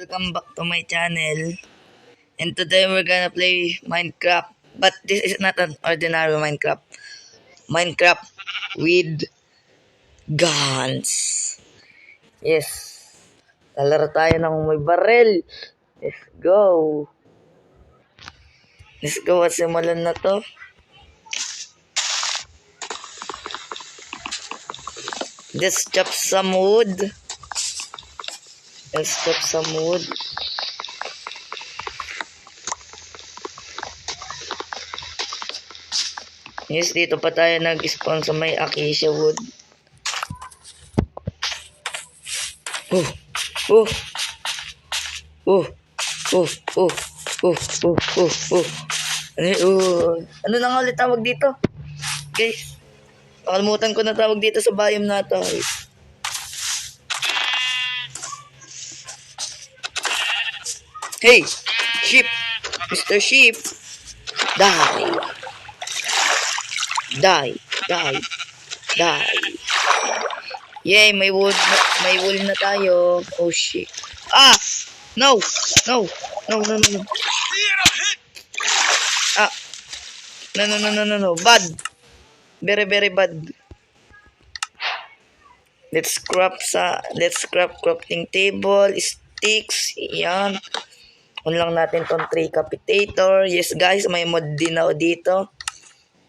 Welcome back to my channel. And today we're gonna play Minecraft. But this is not an ordinary Minecraft. Minecraft with guns. Yes. Lalaro tayo ng may barrel. Let's go. Let's go at simulan na to. Let's chop some wood. Let's chop some wood. Yes, dito pa tayo nag-spawn sa may acacia wood. Oh, oh, oh, oh, oh, oh, oh, oh, oh. Ano na nga ulit tawag dito? Guys, nakalimutan ko na tawag dito sa biome na to. Hey, sheep, Mr. Sheep, die. Die, die, die. Yay, may wool na tayo. Oh shit. Ah! No! No! No, no, no, no. Ah! No, no, no, no, no, no. Bad. Very, very bad. Let's craft crafting table, sticks, yan. On lang natin tong Tricapitator. Yes guys, may mod din ako dito.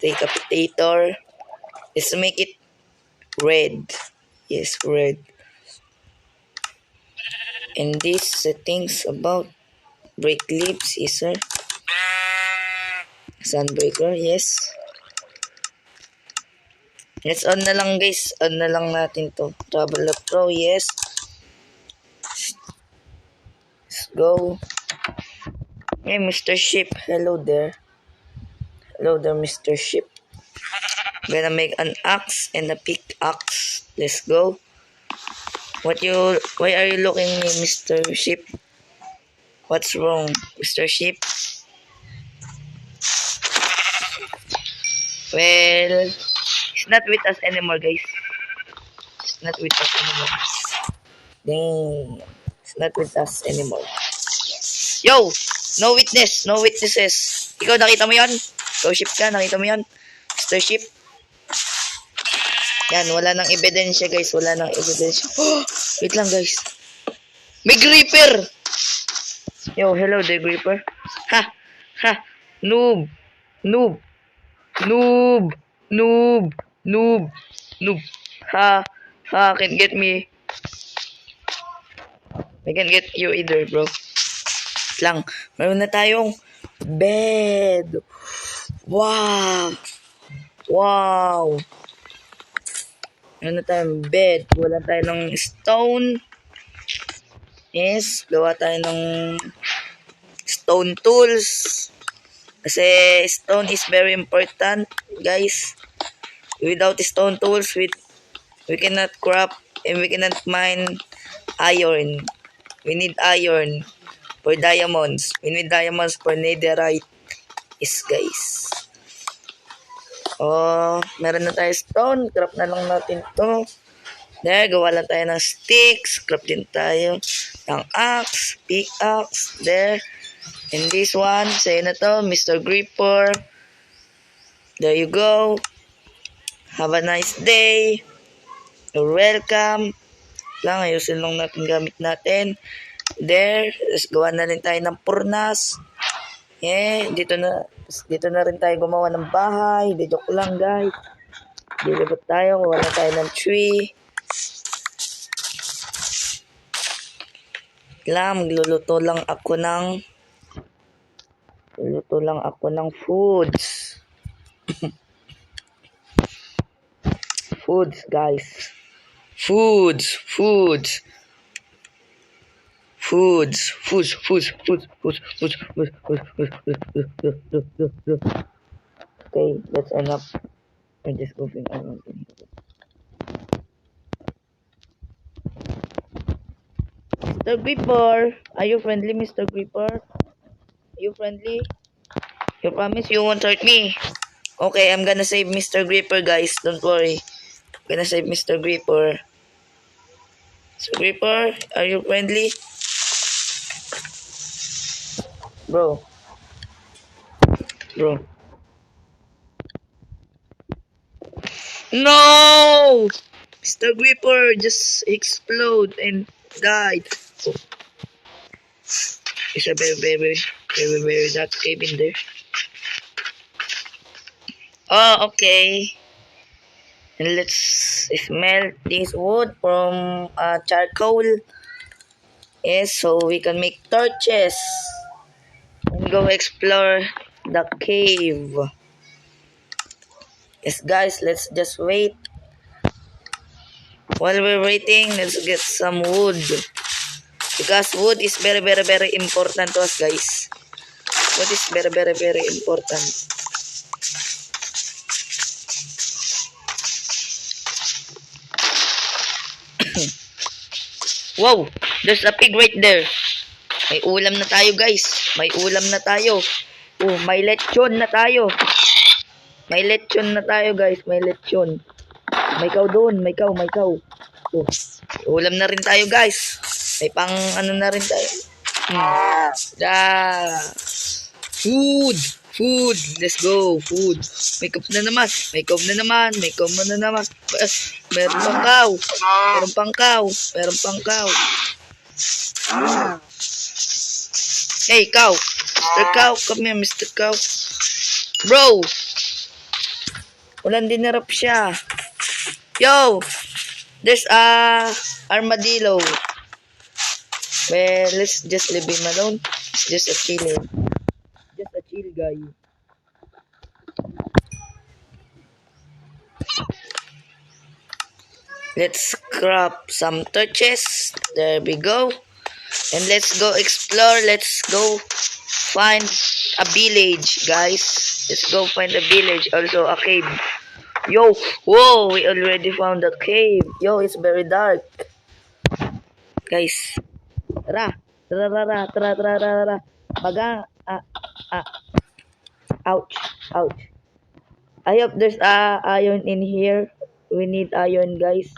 Tricapitator. Let's make it red. Yes, red. And these settings about break leaves, yes sir. Sunbreaker, yes. Let's on na lang guys. On na lang natin to. Traveler Pro, yes. Let's go. Hey, Mr. Sheep. Hello there. Hello there, Mr. Sheep. Gonna make an axe and a pickaxe. Let's go. Why are you looking at me, Mr. Sheep? What's wrong, Mr. Sheep? Well, he's not with us anymore, guys. He's not with us anymore. Dang. He's not with us anymore. Yo! No witness! No witnesses! Ikaw, nakita mo yan? Ikaw, Sheep ka, nakita mo yan? Mr. Sheep? Yan, wala nang ebidensya, guys. Wala nang ebidensya. Oh, wait lang, guys. May creeper! Yo, hello there, creeper. Ha! Ha! Noob! Noob! Noob! Noob! Noob! Noob! Ha! Ha! Can't get me. I can't get you either, bro. Wait lang. Meron na tayong bed. Wow! Wow! Meron na tayong bed. Wala tayo ng stone. Yes, gawa tayo ng stone tools. Kasi stone is very important, guys. Without stone tools, we cannot craft and we cannot mine iron. We need iron for diamonds. We need diamonds for netherite. Yes, guys. Oh, meron na tayo stone. Craft na lang natin to. There, gawa lang tayo ng sticks. Craft din tayo ng axe, pickaxe. There. And this one, sa'yo na to, Mr. Creeper. There you go. Have a nice day. You're welcome. Lang, ayusin lang natin gamit natin. There, tapos gawa na rin tayo ng purnas. Yeah, dito na rin tayo gumawa ng bahay. Dito ko lang, guys. Dito tayo, gawa na tayo ng tree. Magluluto lang ako ng foods. Foods, guys. Foods. Okay, that's enough. I'm just moving around in here. Mr. Creeper, are you friendly, Mr. Creeper? Are you friendly? You promise you won't hurt me? Okay, I'm gonna save Mr. Creeper, guys. Don't worry. I'm gonna save Mr. Creeper. Mr. Creeper, are you friendly? Bro. Bro. No! Mr. Gripper just explode and died. Oh, it's a very dark cave in there. Oh, okay. And let's smell this wood from charcoal. Yes, so we can make torches. And go explore the cave. Yes, guys, let's just wait. While we're waiting, let's get some wood. Because wood is very important to us, guys. Wood is very important. Wow! There's a pig right there. May ulam na tayo, guys. May ulam na tayo. Oh, may lechon na tayo. May lechon na tayo, guys. May lechon. May cow doon. May cow. Oh, ulam na rin tayo, guys. May pang ano na rin tayo. Food. Let's go. Food. May cow na naman. Meron pang cow. Hey, cow. Mr. Cow. Come here, Mr. Cow. Bro. Walang dinarap siya. Yo. There's a armadillo. Well, let's just leave him alone. It's just a chill guy. Let's grab some torches. There we go. And let's go explore. Let's go find a village, guys. Let's go find a village. Also a cave. Yo, whoa, we already found a cave. Yo, it's very dark. Guys. Tara. Baga. Ouch. I hope there's iron in here. We need iron, guys.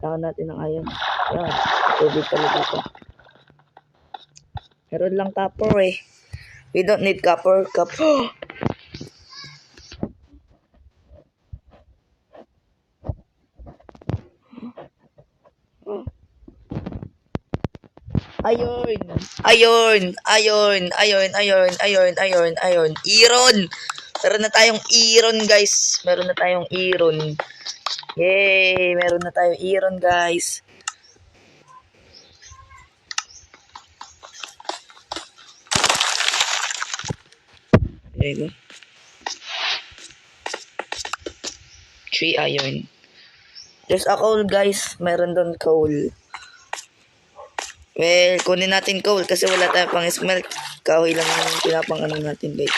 Saka natin ng iron. Yan. Tubig pala dito. Meron lang copper eh. We don't need copper. Iron. Iron. Meron na tayong iron, guys. Yay! Meron na tayong iron, guys. There you go. 3 iron. There's a coal, guys. Meron doon coal. Well, kunin natin coal kasi wala tayong pang smelt. Kahoy lang yung pinapang ano natin, guys.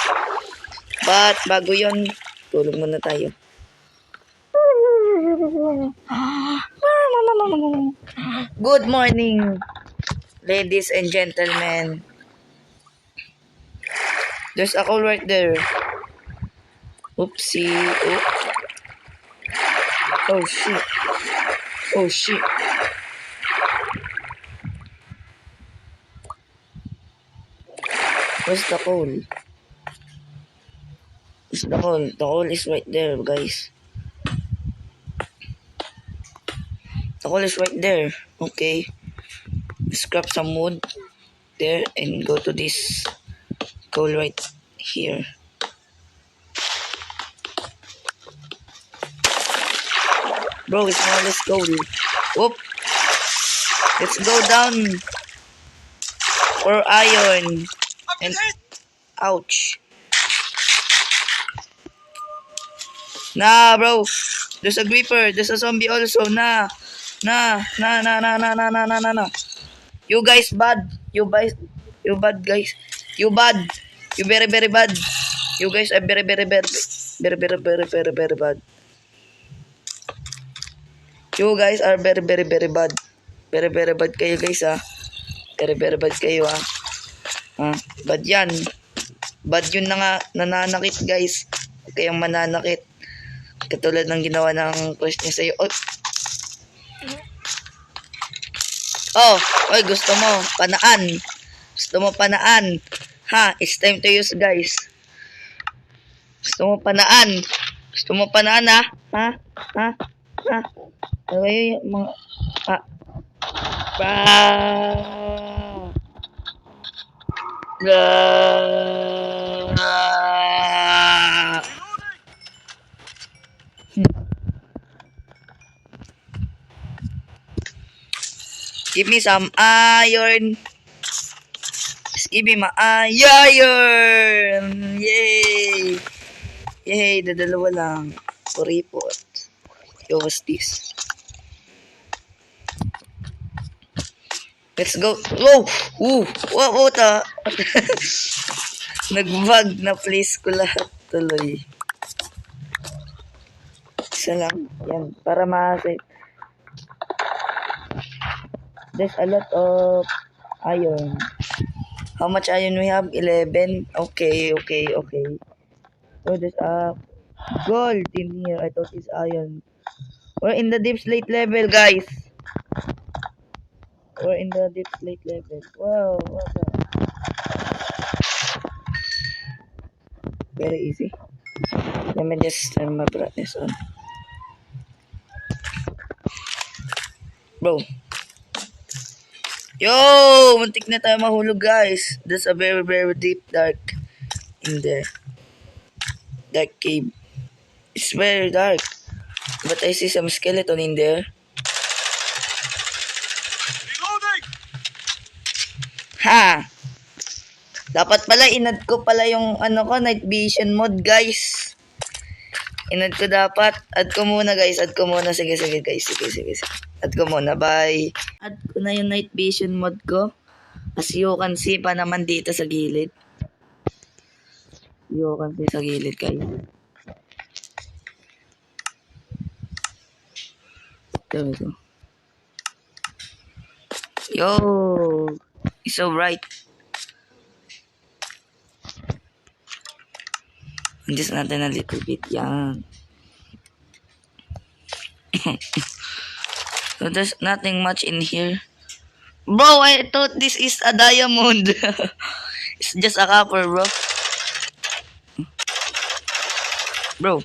But, bago yun, tulog muna tayo. Good morning, ladies and gentlemen. There's a coal right there. Oopsie. Oh shit. Where's the coal? The coal is right there, guys. The coal is right there. Okay. Let's grab some wood there and go to this coal right here. Bro, it's more or less coal. Whoop. Let's go down for iron. And ouch. Nah, bro. There's a creeper. There's a zombie also. Nah. You guys bad. You bad, guys. You bad. You very bad. You guys are very bad. You guys are very bad. Very bad kayo, guys, ah. Very bad kayo, ah. Bad yan. Bad yun na nga. Nananakit, guys. Huwag kayong mananakit. Katulad ng ginawa ng crush niya sa'yo. Oy, gusto mo panaan. Ha, it's time to use, guys. Gusto mo panaan? Gusto mo panaan, ha? Ha? Ha? Ha? Okay, mga... Ha? Ah! Ah! Give me some iron. Just give me my iron. Yay! Yay, dadalawa lang. Kuripot. Yo, what's this? Let's go. Whoa! Woo! Wow, ta. Nag-bug na place ko lahat tuloy. Isa lang. Yan. Para ma-save. There's a lot of iron. How much iron we have? 11. Okay. So there's a gold in here. I thought it's iron. We're in the deep slate level, guys. We're in the deep slate level. Wow, what the... Very easy. Let me just turn my brightness on. Bro. Yo! Muntik na tayo mahulog, guys. There's a very, very deep dark in there. Dark cave. It's very dark. But I see some skeleton in there. Reloading! Ha! Dapat pala, inad ko pala yung night vision mode, guys. Inad ko dapat. Add ko muna, guys. Add ko muna. Sige, guys. Sige. Add ko muna. Bye. Add ko na yung night vision mode ko. As you can see pa naman dito sa gilid. You can see sa gilid, guys. There we go. Yo! It's so bright. Adjust natin a little bit. Yan. So there's nothing much in here. Bro, I thought this is a diamond. It's just a copper, bro. Bro.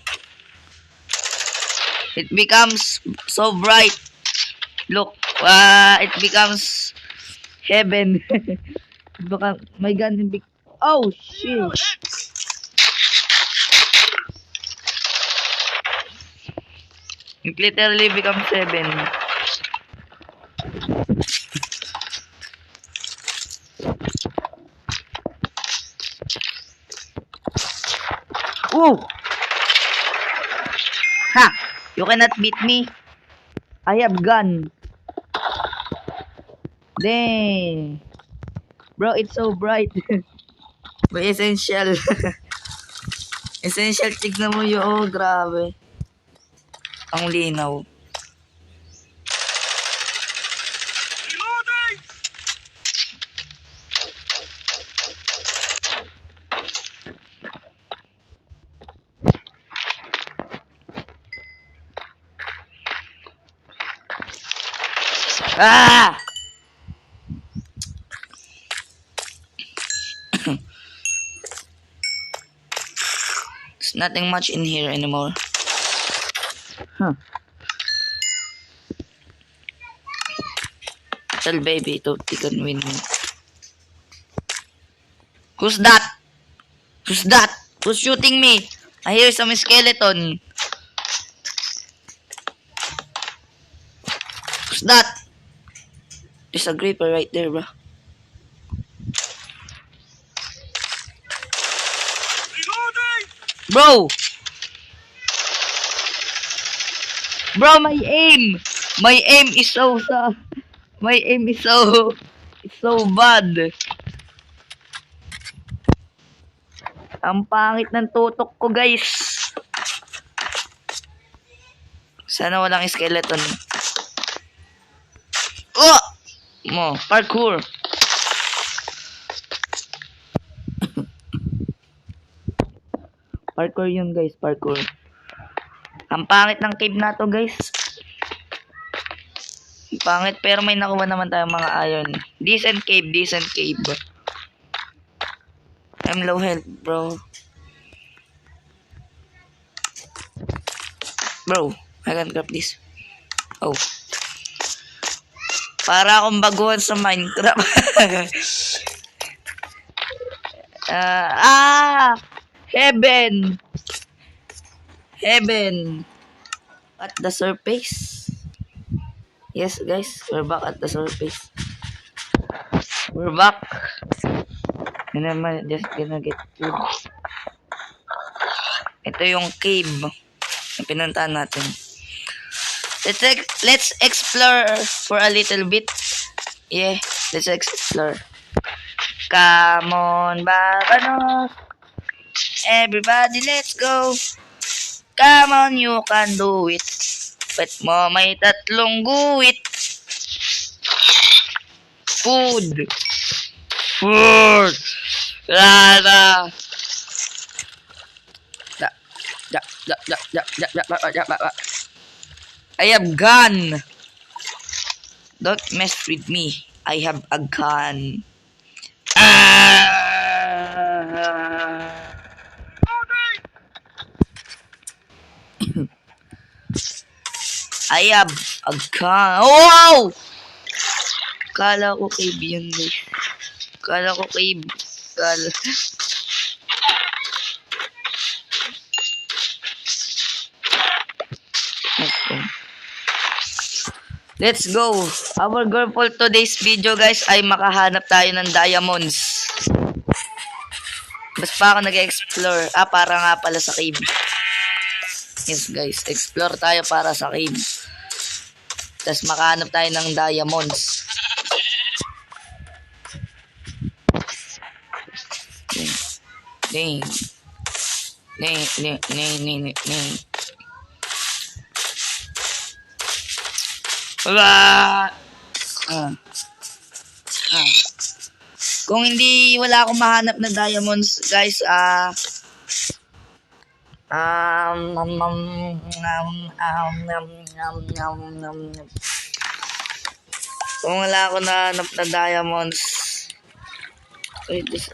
It becomes so bright. Look. It becomes heaven. My gun oh, shit. It literally becomes 7. Ooh! Ha! You cannot beat me. I have gun. Dang. Bro, it's so bright. But essential. Essential, tignan mo yun. Oh, grabe. Ang linaw. Reloading! Ah! There's nothing much in here anymore. Huh. Tell baby to you can win me. Who's that? Who's that? Who's shooting me? I hear some skeleton. Who's that? There's a creeper right there, bro. Reloading! Bro! Bro, my aim! My aim is so it's so bad. Ang pangit ng tutok ko, guys. Sana walang skeleton. Oh! Mo, parkour. Parkour yun, guys, parkour. Ang pangit ng cave na to, guys. Ang pangit, pero may nakuha naman tayong mga iron. Decent cave. I'm low health, bro. Bro, I can grab this. Oh. Para akong baguhan sa Minecraft. Heaven. Heaven. At the surface. Yes, guys. We're back at the surface. We're back. And I'm just gonna get food. Ito yung cave na pinuntahan natin. Let's explore for a little bit. Yeah, let's explore. Come on, Babanos. Everybody, let's go. Come on, you can do it. Bet mo may tatlong guwit. Food. Food. Lada. I have gun. Don't mess with me. I have a gun. I have a gun. Wow! Kala ko cave yun, guys. Kala ko cave. Let's go. Our goal for today's video, guys, ay makahanap tayo ng diamonds. Bas pa ako nag-explore. Para nga pala sa cave. Yes, guys. Explore tayo para sa cave. Tapos makahanap tayo ng diamonds. Ding. Kung hindi wala akong mahanap na diamonds, guys, kung wala akong nahanap na diamonds, wait, this.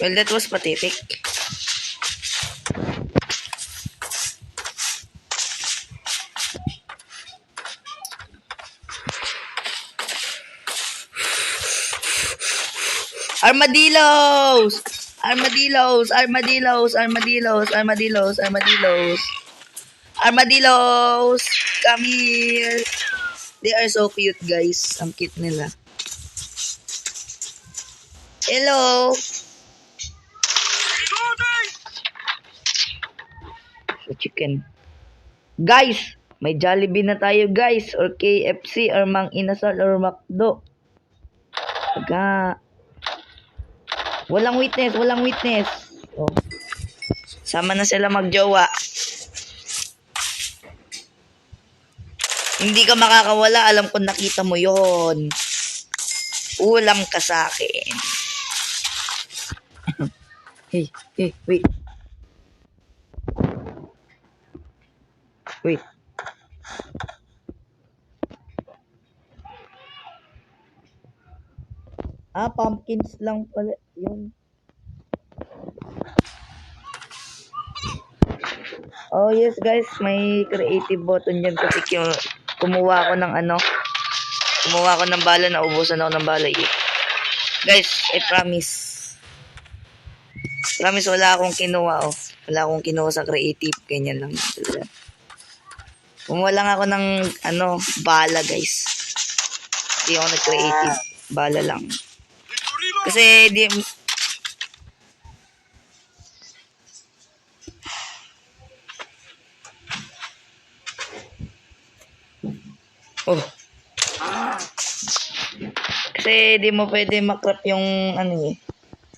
Well, that was pathetic. Armadillos! Armadillos! Armadillos! Armadillos! Armadillos! Armadillos! Armadillos! Come here! They are so cute, guys. Ang cute nila. Hello! Chicken. Guys, may Jollibee na tayo, guys, or KFC or Mang Inasal or McDo. Aga. Walang witness. Oh. Sama na sila magjowa. Hindi ka makakawala, alam ko nakita mo yon. Ulam ka sa akin. Hey, wait. Wait. Pumpkins lang pala yun. Oh, yes, guys. May creative button dyan kasi kumuha ako ng bala. Naubusan ako ng bala. Guys, I promise. Wala akong kinuha, oh. Wala akong kinuha sa creative. Ganyan lang. Kumuha lang ako ng bala, guys. Hindi ako nag-creative. Bala lang. Kasi di mo pwede makrap yung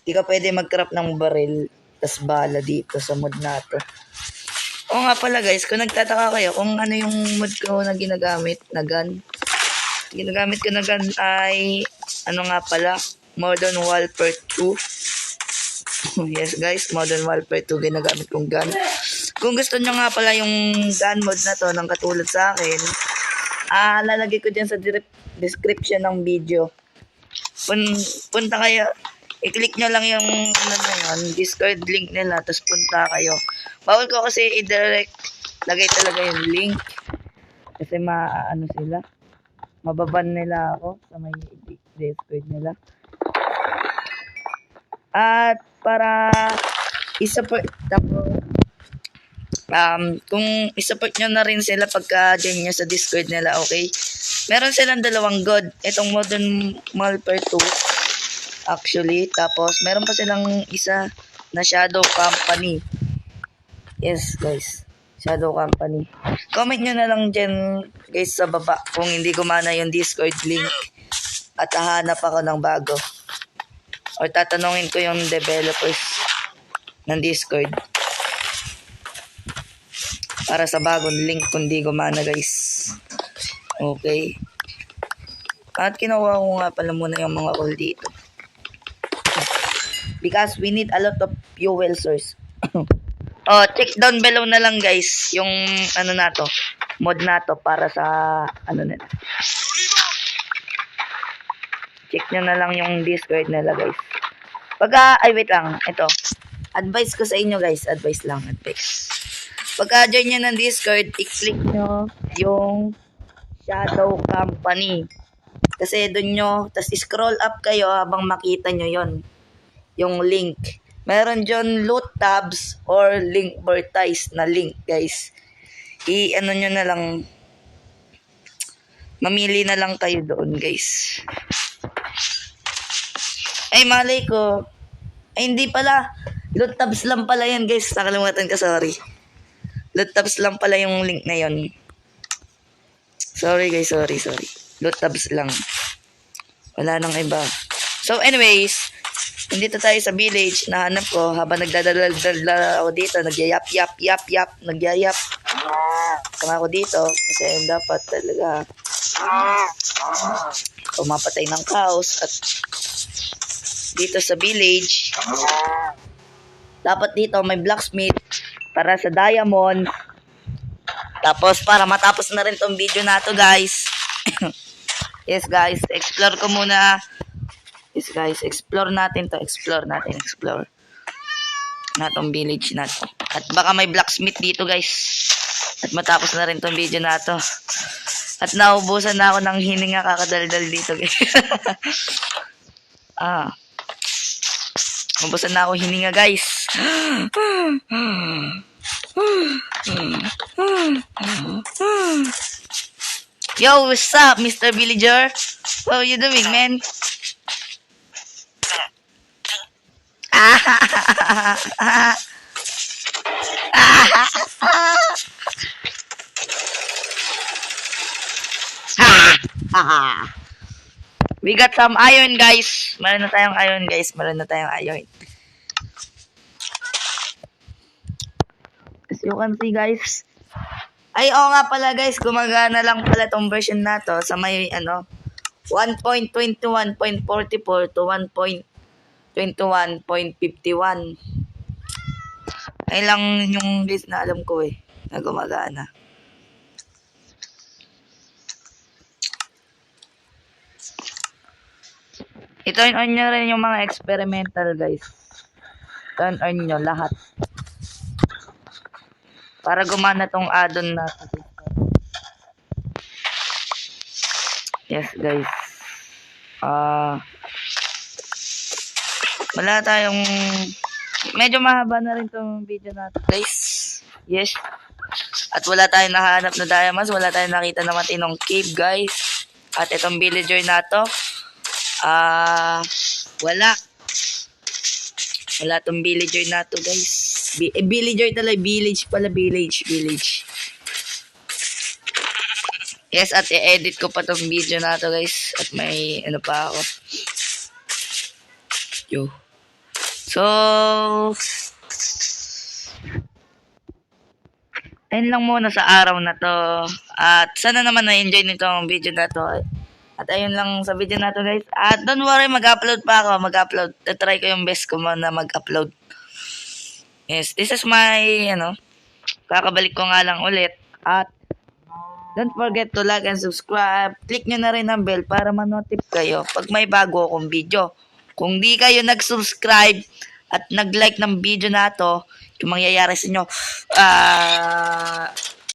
Di ka pwede mag-crap ng baril tas bala dito sa mod na to. Oo nga pala, guys, kung nagtataka kayo kung ano yung mod ko na ginagamit na gun. Ginagamit ko na gun ay nga pala, Modern Warfare 2. Yes, guys, Modern Warfare 2 ginagamit kong gun. kung gusto nyo nga pala yung gun mode na to, ng katulad sa akin, lalagay ko dyan sa description ng video. Punta kayo, i-click nyo lang yung ano na yun, Discord link nila, tapos punta kayo. Bawal ko kasi i-direct, lagay talaga yung link. Kasi ano sila, mababan nila ako sa may Discord nila. At para i-support, kung i-support nyo na rin sila pagka join nyo sa Discord nila, okay? Meron silang dalawang god. Itong Modern Warfare 2, actually. Tapos, meron pa silang isa na Shadow Company. Yes, guys. Shadow Company. Comment nyo na lang dyan, guys, sa baba kung hindi gumana yung Discord link at hahanap ako ng bago. Or tatanungin ko yung developers ng Discord para sa bagong link kung di gumana, guys. Okay. At kinuha ko nga pala muna yung mga coal dito. Because we need a lot of fuel source. Check down below na lang, guys, yung ano na to, mod na to para sa ano nila. Check nyo na lang yung Discord nila, guys. Wait lang, ito. Advice ko sa inyo, guys. Advice. Pagka join nyo ng Discord, i-click nyo yung Shadow Company. Kasi doon nyo, tas scroll up kayo habang makita nyo yon, yung link. Meron dyan loot tabs or link vertise na link, guys. I-ano nyo na lang, mamili na lang kayo doon, guys. Ay, malay ko. Ay, hindi pala. Loot tabs lang pala yan, guys. Nakalimutan ko, sorry. Loot tabs lang pala yung link na yon. Sorry, guys. Sorry. Loot tabs lang. Wala nang iba. So, anyways, nandito tayo sa village. Nahanap ko habang nagdadala ako dito. Nagyayap. Nagyayap. Tama ako dito. Kasi dapat talaga umapatay ng cows. At dito sa village, dapat dito may blacksmith para sa diamond. Tapos para matapos na rin tong video na to, guys. Yes, guys, explore ko muna. Yes, guys, explore natin to. Explore na tong village na to. At baka may blacksmith dito, guys. At matapos na rin tong video na to. At naubusan na ako ng hininga kakadaldal dito, guys. Naubusan na ako hininga, guys. Yo, what's up, Mr. Villager? What are you doing, man? We got some iron, guys. Meron na tayong iron, guys. As you can see, guys. Ay, oo nga pala, guys. Gumagana lang pala tong version na to sa may, 1.21.44 to 1.21.51. Ay lang yung guys na alam ko na gumagana. I-turn on nyo rin yung mga experimental, guys. Turn on nyo lahat. Para gumana tong add-on na to. Yes, guys. Wala tayong... Medyo mahaba na rin tong video natin, guys. Yes. At wala tayong nahanap na diamonds. Wala tayong nakita na matinong cave, guys. At itong villager na to, wala tong villager na to, guys. Villager talaga, village. Yes, at i-edit ko pa tong video na to, guys. At may ano pa ako. Yo. So, ayun lang muna sa araw na to. At sana naman na-enjoy nitong video na to. At ayun lang sa video na to, guys. At don't worry, mag-upload pa ako. Try ko yung best ko na mag-upload. Yes, this is my, kakabalik ko nga lang ulit. At don't forget to like and subscribe. Click nyo na rin ang bell para ma-notif kayo pag may bago akong video. Kung di kayo nag-subscribe at nag-like ng video na to, yung mangyayari sa inyo,